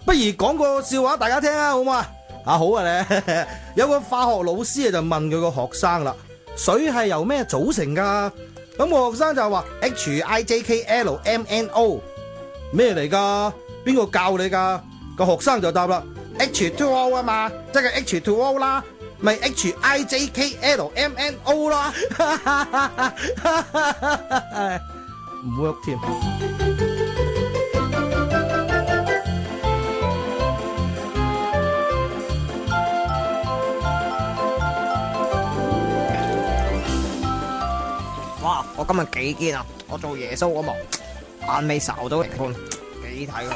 不如講個笑話大家聽啊，好嘛？好啊咧，有個化學老師啊就問佢個學生啦，水係由咩組成噶？咁個學生就話 HIJKLMNO 咩嚟噶？邊個教你噶？個學生就答啦 H2O 啊嘛，即係 H2O 啦，咪 HIJKLMNO 啦，唔 work 添。哇！我今日幾堅啊！我做耶穌咁啊，眼尾睄到離判，幾睇好。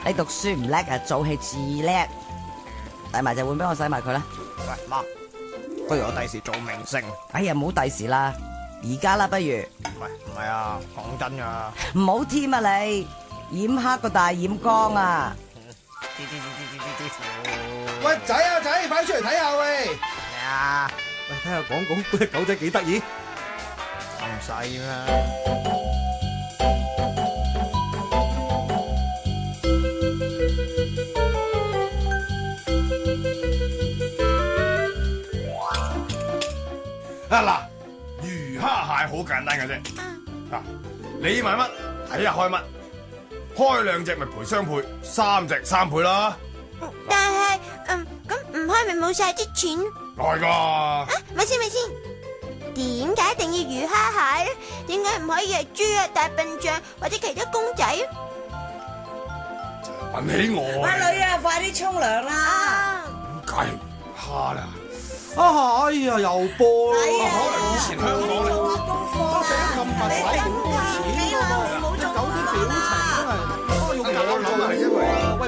你讀書唔叻啊，做戲至叻。洗埋隻碗俾我洗埋佢啦。喂媽，不如我第時做明星。哎呀，唔好第時啦，而家啦不如。喂，唔係啊，講真噶。唔好添啊你，染黑個大染缸啊！喂仔啊仔，快啲出嚟睇下喂！咩啊？喂，睇下廣告，嗰隻狗仔幾得意。咁細咩？嗱，魚蝦蟹好簡單嘅啫。你買乜睇下開乜，開兩隻咪賠雙倍，3隻3倍啦。但係咁唔開咪冇晒啲錢。來噶。咪先，點解一定要魚蝦蟹咧？點解唔可以係豬啊、大笨象或者其他公仔啊？問起我。阿女啊，快啲沖涼啦！梗係蝦啦。哎呀，又播啦！可能以前香港咧，做下功課啦！咁密使好多錢㗎喎，隻狗啲表情真係，要搞咗係因為喂。